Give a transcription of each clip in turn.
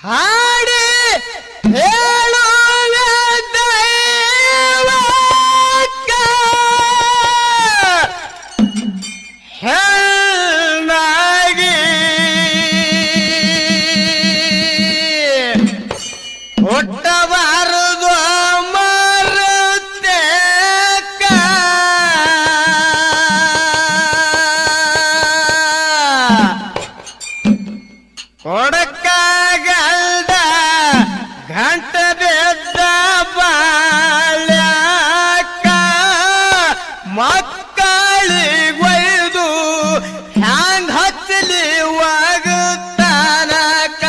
ಹಾಡಿ ಹೇಳುವೆ ದೈವಕ್ಕ ಹೆಣ್ಣಾಗಿ ಹುಟ್ಟಬಾರದು ಮರುತ್ತೆಕ್ಕ ಕೊಡಕಾಗಲ್ದ ಗಂಟ ಬಿದ್ದ ಬಾಳ್ಯಾಕ ಮಕ್ಕಳಿಗೊಯ್ದು ಹ್ಯಾಂಗ ಹಚ್ಚಲಿ ಒಗತನಕ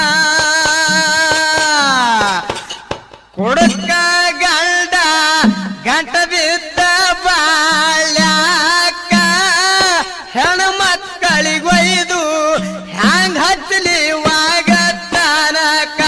ಕೊಡಕಾಗಲ್ದ ಗಂಟ ಬಿದ್ದ ಬಾಳ್ಯಾಕ ಹೆಣ್ಣು ಮಕ್ಕಳಿಗೊಯ್ದು ಹ್ಯಾಂಗ ಹಚ್ಚಲಿ ಒಗತನಕ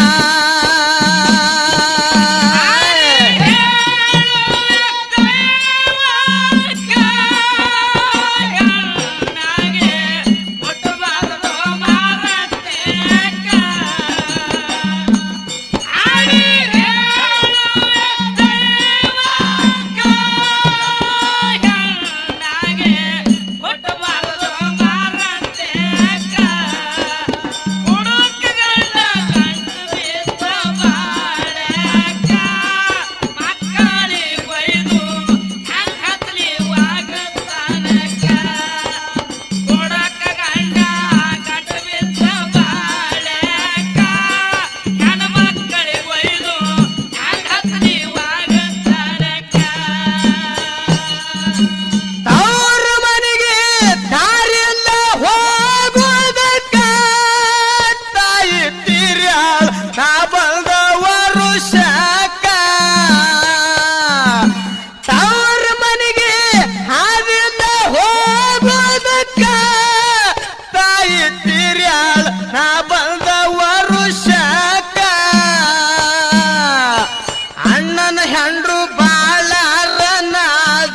ಅಣ್ಣನ ಹೆಂಡ್ರು ಬಾಳರನ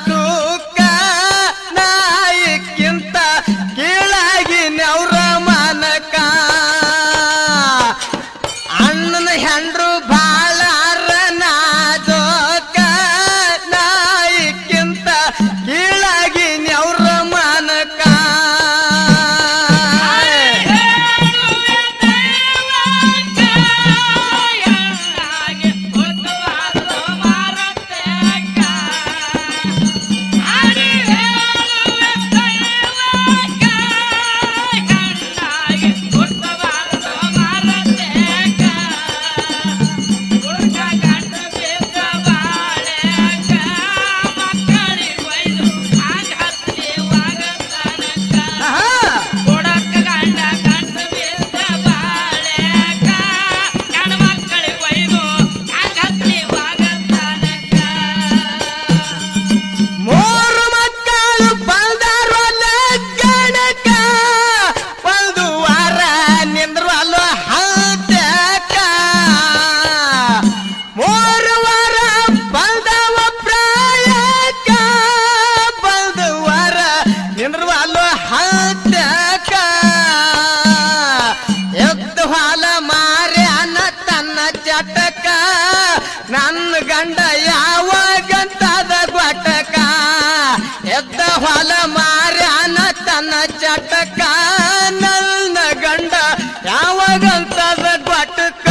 ದುಃಖ ನಾಯಿಕ್ಕಿಂತ ಕೀಳಾಗಿ ನೆವ್ರ ಮನಕ ಅಣ್ಣನ ಹೆಂಡ್ರು ಬಾಳರನ ದುಃಖ ನಾಯಿಕ್ಕಿಂತ ಕೀಳಾಗಿ ನೆವ್ರ ಮನಕ ಎದ್ದು ಹಾಲ ಮಾರ್ಯಾನ ತನ್ನ ಚಟಕ ನನ್ನ ಗಂಡ ಯಾವಾಗಂತದ ಗೊಟಕ ಎದ್ದ ಹೊಲ ಮಾರ್ಯಾನ ತನ್ನ ಚಟಕ ನನ್ನ ಗಂಡ ಯಾವಾಗಂತದ ಗೊಟಕ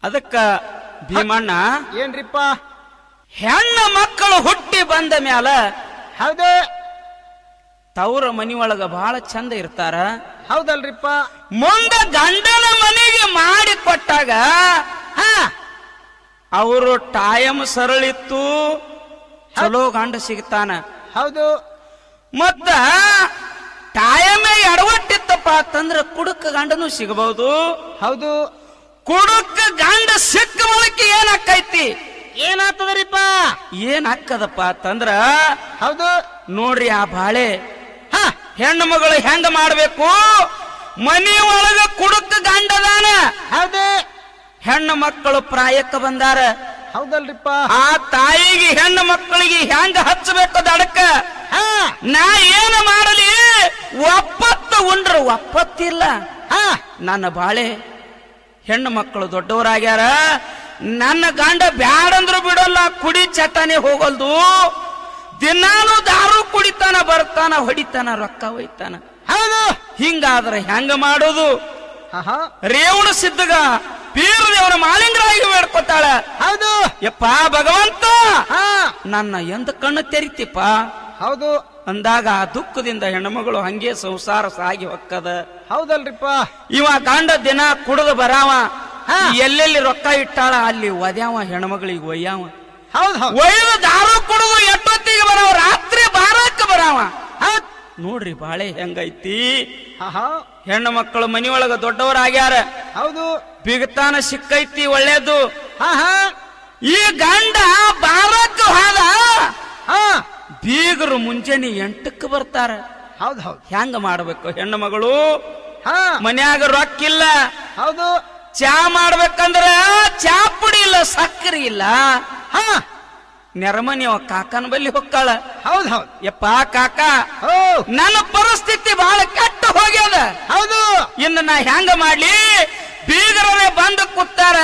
ಅದಕ್ಕ ಭೀಮಣ್ಣ ಏನ್ರಿಪ್ಪ? ಹೆಣ್ಣು ಮಕ್ಕಳು ಹುಟ್ಟಿ ಬಂದ ಮ್ಯಾಲ ಹೌದು, ತವ್ರ ಮನಿ ಒಳಗ ಬಹಳ ಚಂದ ಇರ್ತಾರ. ಹೌದಲ್ರಿಪ್ಪ? ಮುಂದ ಗಂಡನ ಮನೆಗೆ ಮಾಡಿ ಕೊಟ್ಟಾಗ ಅವರು ಟೈಮ್ ಸರಳಿತ್ತು, ಚಲೋ ಗಂಡ ಸಿಗ್ತಾನ. ಹೌದು. ಮತ್ತ ಅಂತಂದ್ರ ಕುಡುಕ ಗಂಡನು ಸಿಗಬಹುದು. ಹೌದು. ಕುಡುಕ ಗಂಡ ಸಿಕ್ಕ ಬಳಕೆ ಏನಾಕೈತಿ? ಏನಾಗ್ತದ್ರಿಪ್ಪ? ಏನ್ ಹಾಕದಪ್ಪ ಅಂತಂದ್ರ ಹೌದು. ನೋಡ್ರಿ ಆ ಬಾಳೆ ಹಾ, ಹೆಣ್ಣು ಮಗಳು ಹೆಂಗ ಮಾಡ್ಬೇಕು? ಮನಿ ಒಳಗ ಕುಡುಕ ಗಂಡದಾನ, ಹೌದು. ಹೆಣ್ಣು ಮಕ್ಕಳು ಪ್ರಾಯಕ್ಕೆ ಬಂದಾರ. ಹೌದಲ್ರಿಪ್ಪ? ಆ ತಾಯಿಗೆ ಹೆಣ್ಣು ಮಕ್ಕಳಿಗೆ ಹೆಂಗ ಹಚ್ಚಬೇಕು ದಡಕ್ಕ? ಹಾ, ನಾ ಏನು ಮಾಡಲಿ? ಒಪ್ಪತ್ತು ಉಂಡ್ರ ಒಪ್ಪತ್ತಿಲ್ಲ. ಹಾ, ನನ್ನ ಬಾಳೆ ಹೆಣ್ಣು ಮಕ್ಕಳು ದೊಡ್ಡವರಾಗ್ಯಾರ. ನನ್ನ ಗಂಡ ಬ್ಯಾಡಂದ್ರು ಬಿಡಲ್ಲ, ಕುಡಿ ಚಟನೆ ಹೋಗಲ್ದು. ದಿನಾನು ದಾರು ಕುಡಿತಾನ, ಬರ್ತಾನ, ಹೊಡಿತಾನ, ರೊಕ್ಕ ಒಯ್ತಾನ. ಹೌದು. ಹಿಂಗಾದ್ರೆ ಹೆಂಗ ಮಾಡೋದು? ಆಹಾ, ರೇವಣ ಸಿದ್ಧಗ ಪೀರ ದೇವರ ಮಾಲಿಂಗರಾಗಿ ಬೇಡ್ಕೊತಾಳ. ಹೌದು. ಯಪ್ಪ ಭಗವಂತ, ಹಾ, ನನ್ನ ಎಂದ ಕಣ್ಣು ತೆರಿತಿಪ್ಪ ಹೌದು. ಅಂದಾಗ ಆ ದುಃಖದಿಂದ ಹೆಣ್ಮಗಳು ಹಂಗೆ ಸಂಸಾರ ಸಾಗಿ ಹೊಕ್ಕದ. ಹೌದಲ್ರಿಪ್ಪ? ಇವ ಗಂಡ ದಿನ ಕುಡಿದು ಬರಾವ, ಹಾ. ಎಲ್ಲೆಲ್ಲಿ ರೊಕ್ಕ ಇಟ್ಟಾಳ ಅಲ್ಲಿ ಒದ್ಯಾವ, ಹೆಣ್ಮಗಳಿಗೆ ಒಯ್ಯಾವ. ಹೌದು, ಹೌದು. ಒಯ್ದು ದಾರು ಕುಡಿದು ಎಟ್ಟೊತ್ತಿಗೆ ಬರಾವ, ರಾತ್ರಿ ಬಾರಕ್ಕೆ ಬರಾವ. ಹೌದ್. ನೋಡ್ರಿ ಬಾಳೆ ಹೆಂಗೈತಿ. ಆಹಾ, ಹೆಣ್ಣು ಮಕ್ಕಳು ಮನಿಯೊಳಗ ದೊಡ್ಡವರಾಗ್ಯಾರ, ಹೌದು. ಬಿಗತಾನ ಸಿಕ್ಕೈತಿ, ಒಳ್ಳೇದು. ಹಾ, ಹಾ, ಈ ಗಂಡ ಬಾರಕ್ಕೆ ಹೋದ, ಹಾ, ಬೀಗರು ಮುಂಜಾನೆ 8ಕ್ಕೆ ಬರ್ತಾರ. ಹೌದು, ಹೌದು. ಹೆಂಗ ಮಾಡ್ಬೇಕು? ಹೆಣ್ಣು ಮಗಳು ಹಾ, ಮನ್ಯಾಗ ರೊಕ್ಕಿಲ್ಲ, ಹೌದು. ಚಾ ಮಾಡ್ಬೇಕಂದ್ರ ಚಾ ಪುಡಿ ಇಲ್ಲ, ಸಕ್ಕರೆ ಇಲ್ಲ. ಹಾ, ನೆರಮನಿ ಅವ ಕಾಕನ ಬಲ್ಲಿ ಹೊಕ್ಕಾಳ. ಹೌದು, ಹೌದು. ಯಪ್ಪ ಕಾಕ, ಓ, ನನ್ನ ಪರಿಸ್ಥಿತಿ ಬಹಳ ಕೆಟ್ಟ ಹೋಗ್ಯದ, ಹೌದು. ಇನ್ನು ನಾ ಹೆಂಗ ಮಾಡ್ಲಿ? ಬೀಗರೇ ಬಂದು ಕೂತಾರ,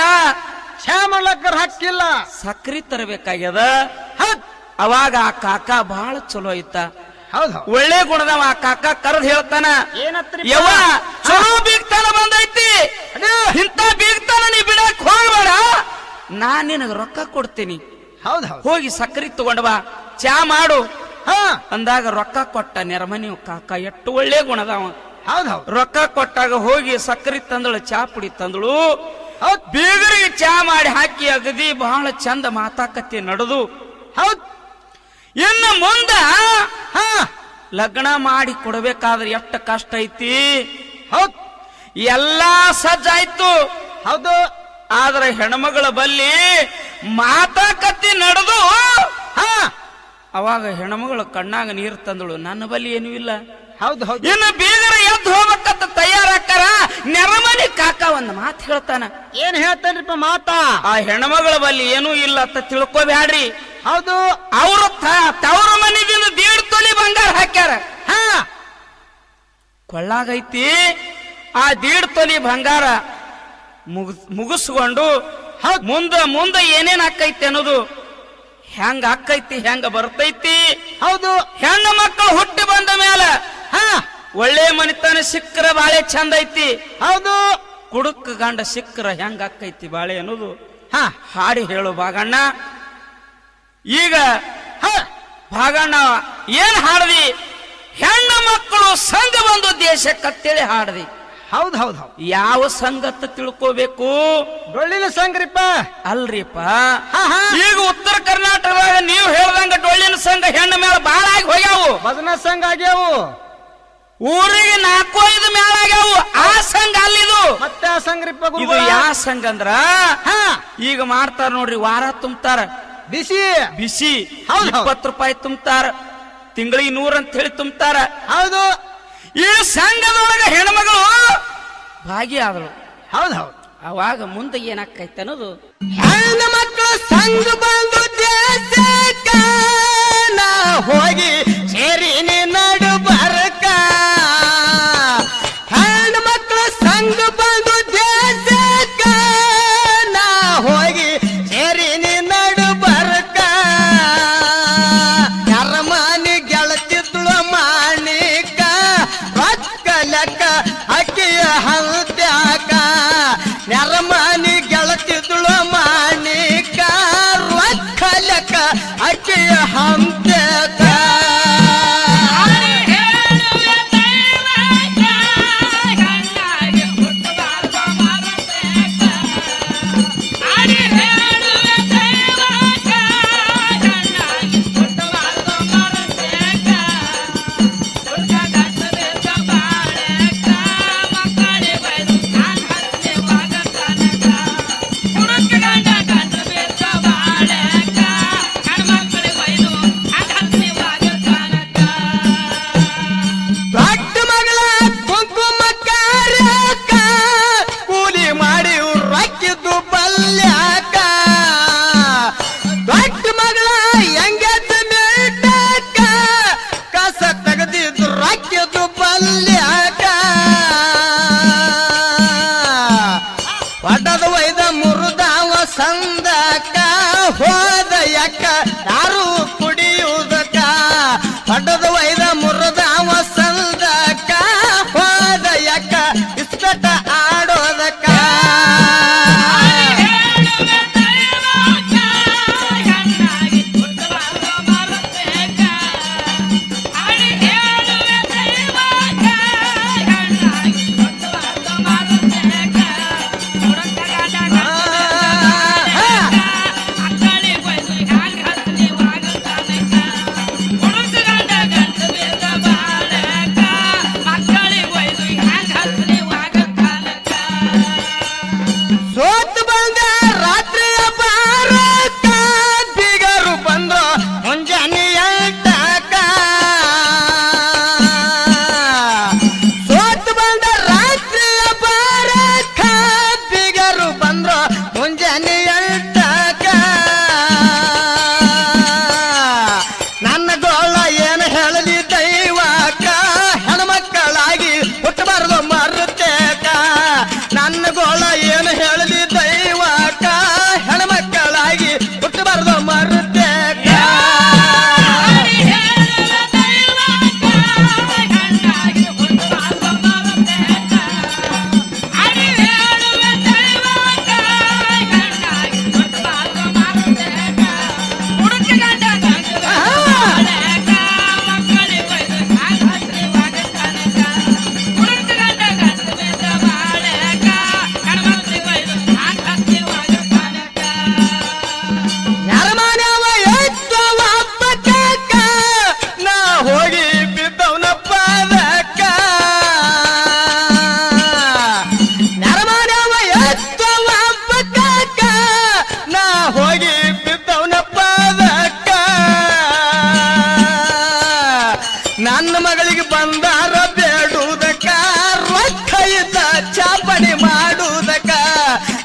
ಚಾ ಮಾಡ್ಲಕ್ಕರ ಹಕ್ಕಿಲ್ಲ. ಸಕ್ರಿ ತರಬೇಕಾಗ್ಯದ. ಹೌದ್, ಅವಾಗ ಆ ಕಾಕ ಬಹಳ ಚಲೋ ಐತ, ಹೌದು, ಹೌದು. ಒಳ್ಳೆ ಗುಣದವ. ಆ ಕಾಕ ಕರೆದ್ ಹೇಳ್ತಾನ, ಏನತ್ರಿ? ಯವ್ವ ಚಲೋ ಬೀಗ್ತಾನ ಬಂದೈತಿ, ಇಂತ ಬೀಗ್ತಾನ ನೀ ಬಿಡಕ್ ಹೋಗ್ಬೇಡ, ನಾನ್ ನಿನಗ ರೊಕ್ಕ ಕೊಡ್ತೀನಿ, ಹೌದು, ಹೌದು. ಹೋಗಿ ಸಕ್ರಿ ತಗೊಂಡ್ ಬಾ, ಚಾ ಮಾಡು ಹಾ, ಅಂದಾಗ ರೊಕ್ಕ ಕೊಟ್ಟ ನೆರಮನಿ ಕಾಕ. ಎಷ್ಟು ಒಳ್ಳೆ ಗುಣದವ. ಹೌದು, ಹೌದು. ರೊಕ್ಕ ಕೊಟ್ಟಾಗ ಹೋಗಿ ಸಕ್ಕರೆ ತಂದಳು, ಚಾ ಪುಡಿ ತಂದಳು. ಹೌದ್, ಬೀಗರಿಗೆ ಚಾ ಮಾಡಿ ಹಾಕಿ ಅಗದಿ ಬಹಳ ಚಂದ ಮಾತಾಕತಿ ನಡೆದು. ಹೌದ್. ಇನ್ನು ಮುಂದ ಹಾ, ಲಗ್ನ ಮಾಡಿ ಕೊಡಬೇಕಾದ್ರೆ ಎಷ್ಟು ಕಷ್ಟ ಐತಿ. ಹೌದ್, ಎಲ್ಲಾ ಸಜ್ಜಾಯ್ತು, ಹೌದು. ಆದ್ರೆ ಹೆಣ್ಮಗಳ ಬಲ್ಲಿ ಮಾತಾಕತಿ ನಡೆದು. ಹಾ, ಅವಾಗ ಹೆಣ್ಮಗಳು ಕಣ್ಣಾಗ ನೀರು ತಂದಳು, ನನ್ನ ಬಲ್ಲಿ ಏನೂ ಇಲ್ಲ. ಹೌದು, ಹೌದು. ಇನ್ನು ಬೀಗರ ಎದ್ದು ಹೋಗ್ಬೇಕಂತ ತಯಾರಾಕಾರ. ನೆರಮನಿ ಕಾಕ ಒಂದ್ ಮಾತು ಹೇಳ್ತಾನ, ಏನ್ ಹೇಳ್ತೇನ್ರಿಪ್ಪ ಮಾತಾ? ಆ ಹೆಣ್ಮಗಳ ಬಲ್ಲಿ ಏನೂ ಇಲ್ಲ ಅಂತ ತಿಳ್ಕೊಬ್ಯಾಡ್ರಿ. ಹೌದು. ಅವರು ತವರ ಮನೆದಿಂದ 1.5 ತೊಲಿ ಬಂಗಾರ ಹಾಕ್ಯಾರ. ಹಾ, ಕೊಳ್ಳಾಗೈತಿ. ಆ 1.5 ತೊಲಿ ಬಂಗಾರ ಮುಗಿಸ್ಕೊಂಡು ಮುಂದ ಏನೇನ್ ಆಕೈತಿ ಅನ್ನೋದು, ಹೆಂಗ ಆಕೈತಿ, ಹೆಂಗ ಬರ್ತೈತಿ. ಹೌದು. ಹೆಣ್ಣು ಮಕ್ಕಳು ಹುಟ್ಟಿ ಬಂದ ಮೇಲ ಹಾ, ಒಳ್ಳೆ ಮನಿತನ ಸಿಕ್ಕರ ಬಾಳೆ ಚಂದ ಐತಿ. ಹೌದು. ಕುಡುಕ ಗಂಡ ಸಿಕ್ಕರ ಹೆಂಗ ಆಕೈತಿ ಬಾಳೆ ಅನ್ನೋದು ಹಾ, ಹಾಡಿ ಹೇಳು ಭಾಗಣ್ಣ. ಈಗ ಹಾ, ಭಾಗಣ್ಣ ಏನ್ ಹಾಡ್ದಿ? ಹೆಣ್ಣು ಮಕ್ಕಳು ಸಂಘ ಒಂದು ದೇಶಕ್ಕತ್ತೇಳಿ ಹಾಡ್ದಿ. ಹೌದು, ಹೌದು, ಹೌದು. ಯಾವ ಸಂಘತ್ತ ತಿಳ್ಕೋಬೇಕು? ಡೊಳ್ಳಿನ ಸಂಘರಿಪ್ಪ. ಅಲ್ರಿಪ್ಪ, ಹಾ, ಹಾ. ಈಗ ಉತ್ತರ ಕರ್ನಾಟಕದಾಗ ನೀವು ಹೇಳ್ದಂಗ ಡೊಳ್ಳಿನ ಸಂಘ ಹೆಣ್ಣು ಮೇಳ ಬಾಳ ಆಗಿ ಹೋಗ್ಯಾವು. ಭಜನಾ ಸಂಘ ಆಗ್ಯಾವು. ಊರಿಗೆ 4-5 ಮೇಳ ಆಗ್ಯಾವು. ಆ ಸಂಘ ಅಲ್ಲಿದು. ಮತ್ತೆ ಆ ಸಂಘರಿಪ್ಪ ಇದು ಗುರುಗಳ. ಯಾವ ಸಂಘ ಅಂದ್ರ, ಹಾ, ಈಗ ಮಾಡ್ತಾರ ನೋಡ್ರಿ, ವಾರ ತುಂಬ್ತಾರ ಬಿಸಿ. ಬಿಸಿ. ಹೌದು, ಹೌದು. 20 ರೂಪಾಯಿ ತುಂಬ್ತಾರ, ತಿಂಗಳಿಗೆ 100 ಅಂತ ಹೇಳಿ ತುಂಬ್ತಾರ. ಹೌದು. ಈ ಸಂಘದೊಳಗ ಹೆಣ್ಮಗಳು ಭಾಗಿಯಾದಳು. ಹೌದು, ಹೌದು. ಅವಾಗ ಮುಂದೆ ಏನಾಕೈತೆ ಅನ್ನೋದು, ಹೆಣ್ಣು ಮಕ್ಕಳು ಸಂಘ ಬಂದು ದೇಶಕ್ಕ ನಾ ಹೋಗಿ ಸೇರಿನಿ ನಡು ಬರಕ. ಹೆಣ್ಣು ಮಕ್ಕಳು ಸಂಘ ಬಂದು ದೇಶಕ್ಕ ನಾ ಹೋಗಿ ಸೇರಿನಿ ನಡು ಬರಕ. ನರಮನಿ ಗೆಳತಿದ್ಳು ಮಾಣಿಕ, ರೊಕ್ಕಲಕ್ಕ ಅಕ್ಕಿಯ ಹಂತ್ಯಾಕ. ನರಮನಿ ಗೆಳತಿದ್ಳು ಮಾಣಿಕ, ರೊಕ್ಕಲಕ್ಕ ಅಕ್ಕಿಯ ಹಂತ್ಯಾಕ.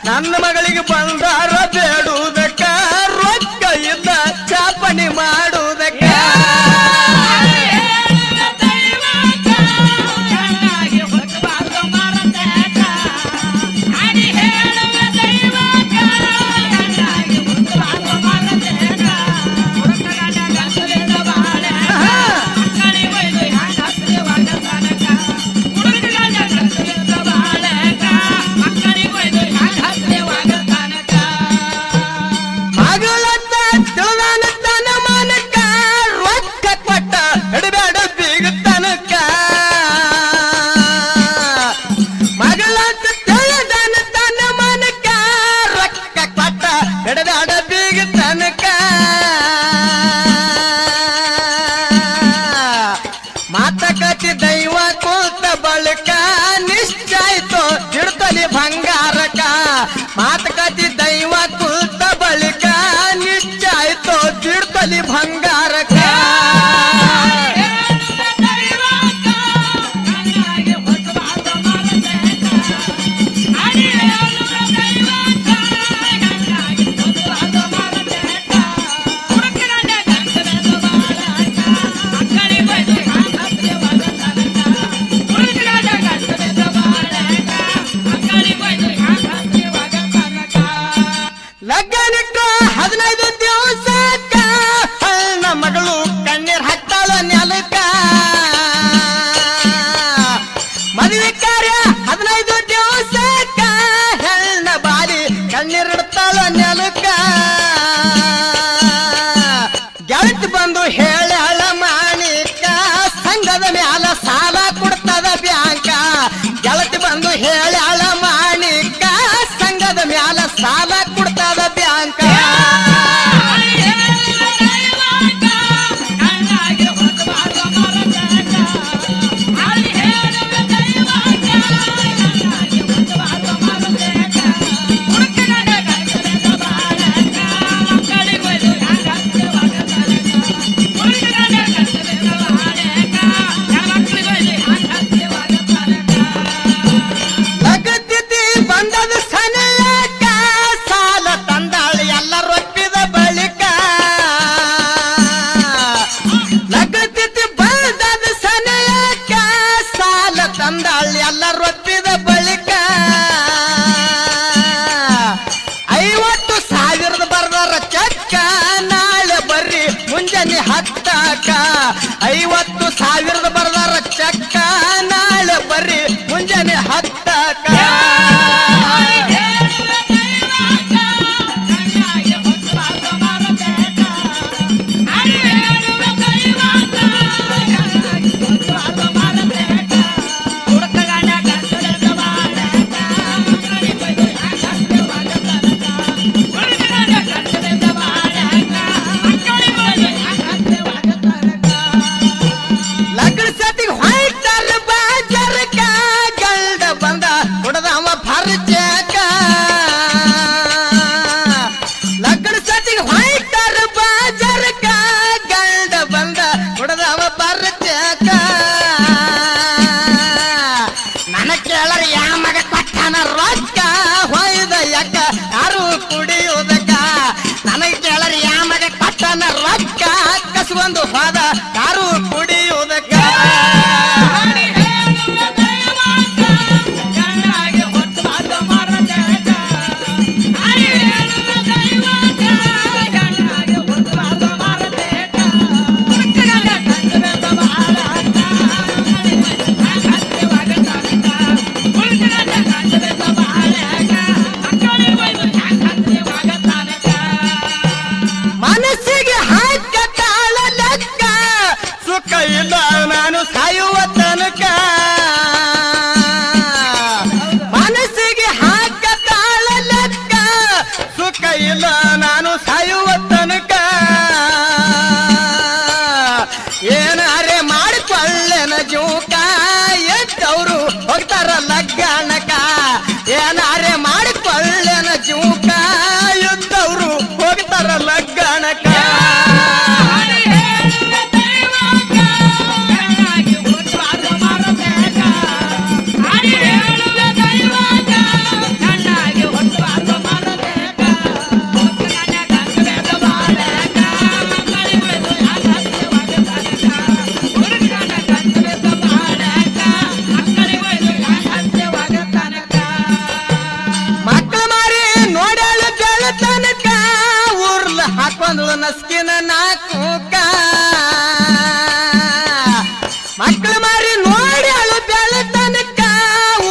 ನನ್ನ ಮಗಳಿಗೆ ಬಂದಾರ ಬೇಡುವುದಕ್ಕ ರೊಕ್ಕ ಇದ್ದ ಚಾಪಣಿ ಮಾಡುವುದಕ್ಕ ಮಾತಕತಿ ದೈವ ಕೂತ ಬಳಿಕ ನಿಶ್ಚಯಿತು ಹಿಡ್ತಲಿ ಬಂಗಾರಕ ಮಾತಕತಿ ದೈವ ಕೂತ ಬಳಿಕ ನಿಶ್ಚಯಿತು ಹಿಡ್ತಲಿ ಬಂಗಾರಕ ಲಗ್ನಕ್ಕೆ 15 ದಿವಸಕ್ಕ ನನ್ನ ಮಗಳು ಕಣ್ಣೀರ್ ಹಾಕ್ತಾಳ ನೆಲಕ್ಕ ಮದುವೆ ಕಾರ್ಯ 15 ದಿವಸಕ್ಕ ಹೆಣ್ಣ ಬಾಲಿ ಕಣ್ಣೀರ್ ಇಡ್ತಾಳ ನೆಲಕ್ಕ ಗೆಳತಿ ಬಂದು ಹೇಳ ಮಾಣಿಕ ಸಂಘದ ಮ್ಯಾಲ ಸಾಲ ಕೊಡ್ತದ ಬ್ಯಾಂಕ ಗೆಳತಿ ಬಂದು ಹೇಳ ಮಾಣಿಕ ಸಂಘದ ಮ್ಯಾಲ ಸಾಲ ಕೊಡ್ತದ ಬ್ಯಾಂಕ ಲಗತ್ತಿತಿ ಬಂದದ ಸನೆಯಕ ಸಾಲ ತಂದಾಳಿ ಎಲ್ಲ ರೊಪ್ಪಿದ ಬಳಿಕ ಲಗತ್ತಿತಿ ಬಂದದ ಸನೆಯಕ ಸಾಲ ತಂದಾಳಿ ಎಲ್ಲ ರೊಪ್ಪಿದ ಬಳಿಕ 50,000 ಬರ್ದಾರ ಚಕ್ಕ ನಾಳೆ ಬರ್ರಿ ಮುಂಜಾನೆ 10ಕ್ಕ 50,000 ಬರ್ದಾರ ಚಕ್ಕ ನಾಳೆ ಬರ್ರಿ ಮುಂಜಾನೆ 10ಕ್ಕ ಲಗ್ನ ಸತಿಗೆ ಹೊಯ್ತಾರ ಬಾಜರ್ಕ ಗಂಡ ಬಂದ ಕೊಡದವ ಭರ್ಜಕ ಲಗ್ನ ಸತಿಗೆ ಹೊಯ್ತಾರ ಬಾಜರ್ಕ ಗಂಡ ಬಂದ ಕೊಡದವ ಭರ್ಜಕ ನನ್ನ ಕೇಳರ ಯಾವ ಮಗ ಕೊಟ್ಟಾನ ರೊಕ್ಕ ಹೊಯ್ದ ಯಾಕ ಯಾರು ಕುಡಿಯೋದಕ್ಕ ನನಗೆ ಕೇಳರ ಯಾವ ಮಗ ಕೊಟ್ಟಾನ ರೊಕ್ಕ ಕಸ್ಬಂದು ಹೋದ ಯಾರು ಕುಡಿಯೋದಕ್ಕ ಮನಸ್ಸಿಗೆ ಹಾಕ ತಾಳ ಲೆಕ್ಕ ನಸ್ಕಿನ ನಾಕೂಕ ಮಕ್ಕಳು ಮಾರಿ ನೋಡಿ ಅಳು ಬೆಳೆ ತನಕ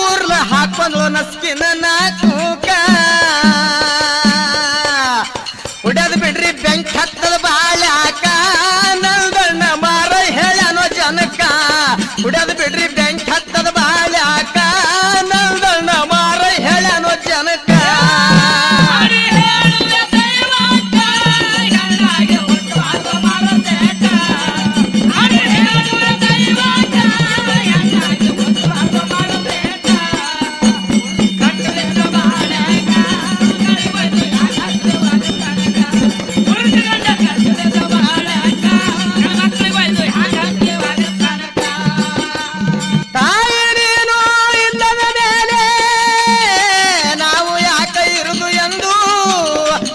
ಊರ್ಲ ಹಾಕೊಂಡು ನಸ್ಕಿನ ನಾಕೂಕ ಕುಡಿಯೋದು ಬಿಡ್ರಿ ಬೆಂಕಿ ಹತ್ತದ ಬಾಳ್ಯಾಕ ನಂದಣ್ಣ ಮಾರ ಹೇಳನೋ ಜನಕ ಕುಡಿಯೋದು ಬಿಡ್ರಿ ಬೆಂಕಿ ಹತ್ತದ ಬಾಳ್ಯಾಕ ನಂದಣ್ಣ ಮಾರ ಹೇಳನೋ ಜನಕ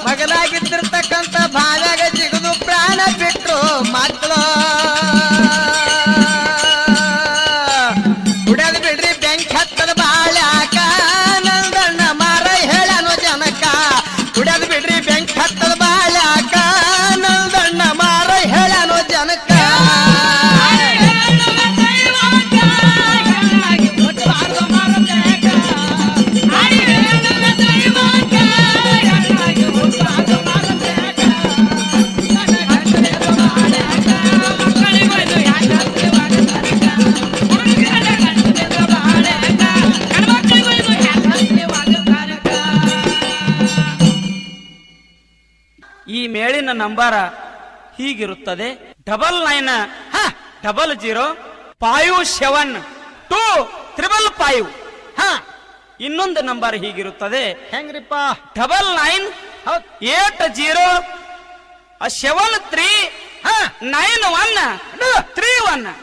ಮಗಲಾಗಿದ್ದಿರ್ತಕ್ಕಂಥ ಭಾವ್ಯಾಗ ಜಿಗಿದು ಪ್ರಾಣ ಬಿಟ್ರು ಮಕ್ಕಳು ಕುಡಿಯೋದು ಬಿಡ್ರಿ ಬೆಂಕಿ ಹತ್ತದ ಬಾಳ್ಯಾಕ ನಂದಣ್ಣ ಮಾರ ಹೇಳನೋ ಜನಕ ಕುಡಿಯೋದು ಬಿಡ್ರಿ ಬೆಂಕಿ ಹತ್ತದ ಬಾಳ್ಯಾಕ ನಂದಣ್ಣ ಮಾರ ಹೇಳನೋ ಜನಕ ಈ ಮೇಳಿನ ನಂಬರ ಹೀಗಿರುತ್ತದೆ 9905072555. ಇನ್ನೊಂದು ನಂಬರ್ ಹೀಗಿರುತ್ತದೆ ಹೆಂಗ್ರಿಪ್ಪ 9980739131.